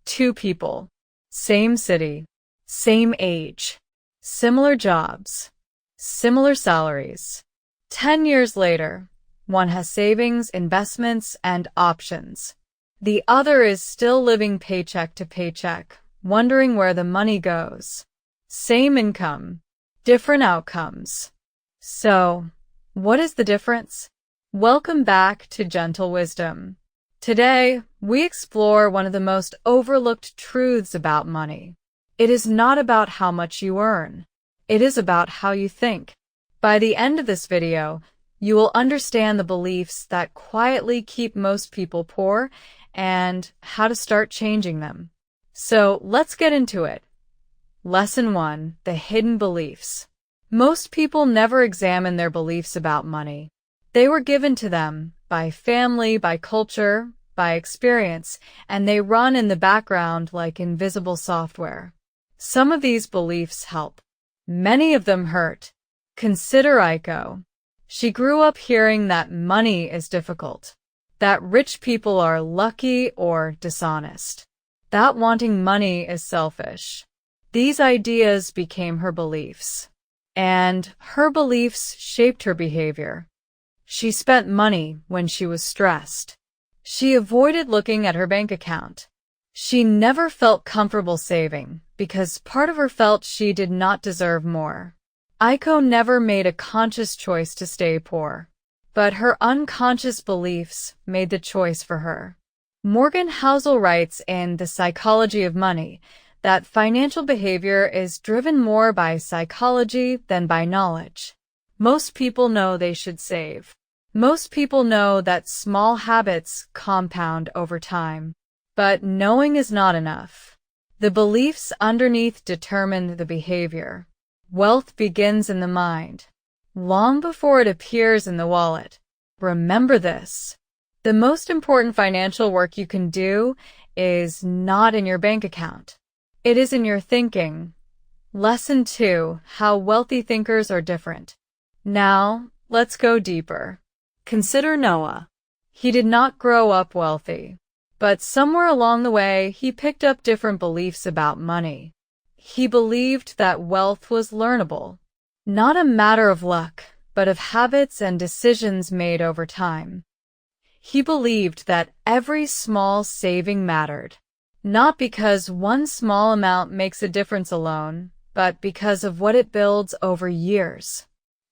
Two people, same city, same age, similar jobs, similar salaries. 10 years later, one has savings, investments, and options. The other is still living paycheck to paycheck, wondering where the money goes. Same income, different outcomes. So, what is the difference? Welcome back to Gentle Wisdom. Today, we explore one of the most overlooked truths about money. It is not about how much you earn. It is about how you think. By the end of this video, you will understand the beliefs that quietly keep most people poor and how to start changing them. So, let's get into it. Lesson 1: The hidden beliefs. Most people never examine their beliefs about money. They were given to them by family, by culture, by experience, and they run in the background like invisible software. Some of these beliefs help. Many of them hurt. Consider Aiko. She grew up hearing that money is difficult, that rich people are lucky or dishonest, that wanting money is selfish. These ideas became her beliefs, and her beliefs shaped her behavior. She spent money when she was stressed. She avoided looking at her bank account. She never felt comfortable saving because part of her felt she did not deserve more. Aiko never made a conscious choice to stay poor, but her unconscious beliefs made the choice for her. Morgan Housel writes in The Psychology of Money that financial behavior is driven more by psychology than by knowledge. Most people know they should save. Most people know that small habits compound over time. But knowing is not enough. The beliefs underneath determine the behavior. Wealth begins in the mind, long before it appears in the wallet. Remember this. The most important financial work you can do is not in your bank account. It is in your thinking. Lesson 2: How wealthy thinkers are different. Now, let's go deeper. Consider Noah. He did not grow up wealthy, but somewhere along the way, he picked up different beliefs about money. He believed that wealth was learnable, not a matter of luck, but of habits and decisions made over time. He believed that every small saving mattered, not because one small amount makes a difference alone, but because of what it builds over years.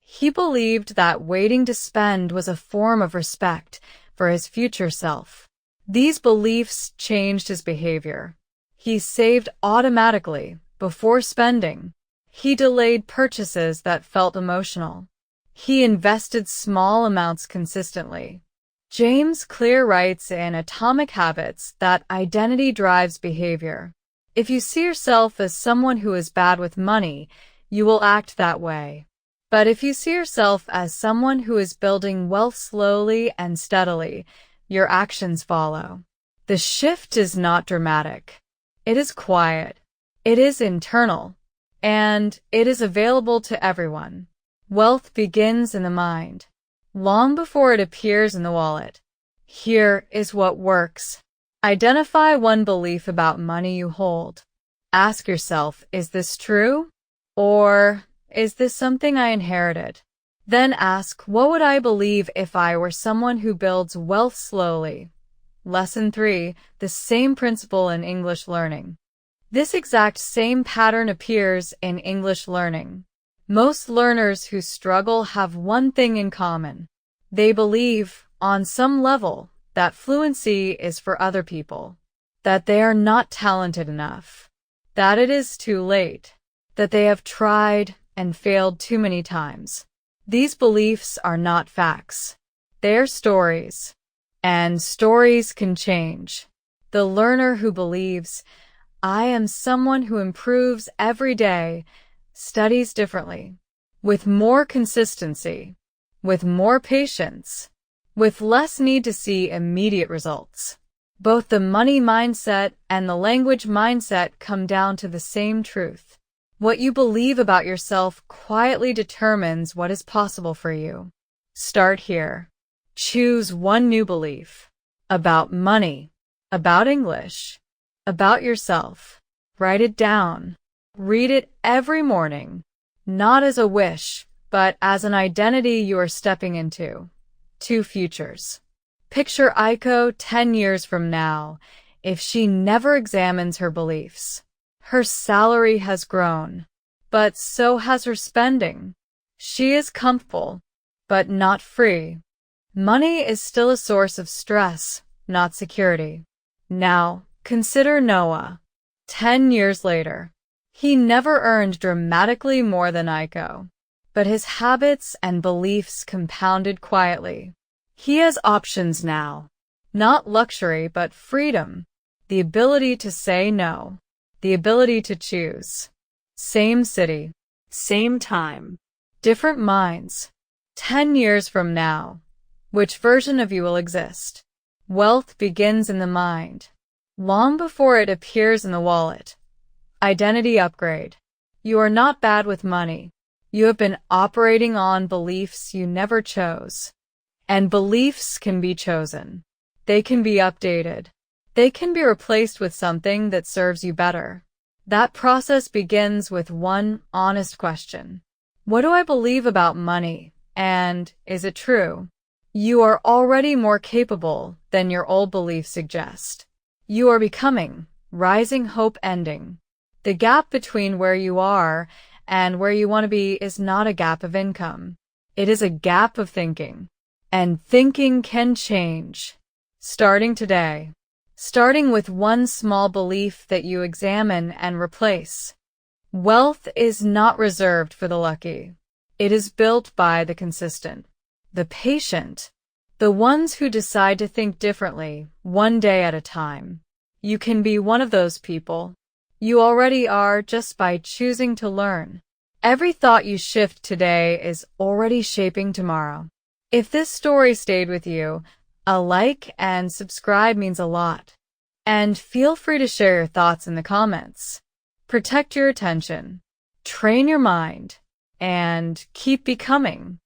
He believed that waiting to spend was a form of respect for his future self. These beliefs changed his behavior. He saved automatically before spending. He delayed purchases that felt emotional. He invested small amounts consistently. James Clear writes in Atomic Habits that identity drives behavior. If you see yourself as someone who is bad with money, you will act that way. But if you see yourself as someone who is building wealth slowly and steadily, your actions follow. The shift is not dramatic. It is quiet. It is internal. And it is available to everyone. Wealth begins in the mind, long before it appears in the wallet. Here is what works. Identify one belief about money you hold. Ask yourself, is this true? Or is this something I inherited? Then ask, what would I believe if I were someone who builds wealth slowly? Lesson 3: The same principle in English learning. This exact same pattern appears in English learning. Most learners who struggle have one thing in common. They believe, on some level, that fluency is for other people, that they are not talented enough, that it is too late, that they have tried and failed too many times. These beliefs are not facts. They are stories. And stories can change. The learner who believes, I am someone who improves every day, studies differently, with more consistency, with more patience, with less need to see immediate results. Both the money mindset and the language mindset come down to the same truth. What you believe about yourself quietly determines what is possible for you. Start here. Choose one new belief. About money. About English. about yourself. Write it down. Read it every morning, not as a wish, but as an identity you are stepping into. 2 futures. Picture Aiko 10 years from now, if she never examines her beliefs. Her salary has grown, but so has her spending. She is comfortable, but not free. Money is still a source of stress, not security. Now, consider Noah. 10 years later. He never earned dramatically more than Aiko, but his habits and beliefs compounded quietly. He has options now. Not luxury, but freedom. The ability to say no. The ability to choose. Same city. Same time. Different minds. 10 years from now. Which version of you will exist? Wealth begins in the mind, long before it appears in the wallet. Identity upgrade. You are not bad with money. You have been operating on beliefs you never chose. And beliefs can be chosen. They can be updated. They can be replaced with something that serves you better. That process begins with one honest question. What do I believe about money? And is it true? You are already more capable than your old beliefs suggest. You are becoming, rising hope ending. The gap between where you are and where you want to be is not a gap of income. It is a gap of thinking. And thinking can change. Starting today. Starting with one small belief that you examine and replace. Wealth is not reserved for the lucky. It is built by the consistent, the patient, the ones who decide to think differently, one day at a time. You can be one of those people. You already are just by choosing to learn. Every thought you shift today is already shaping tomorrow. If this story stayed with you, a like and subscribe means a lot. And feel free to share your thoughts in the comments. Protect your attention, train your mind, and keep becoming.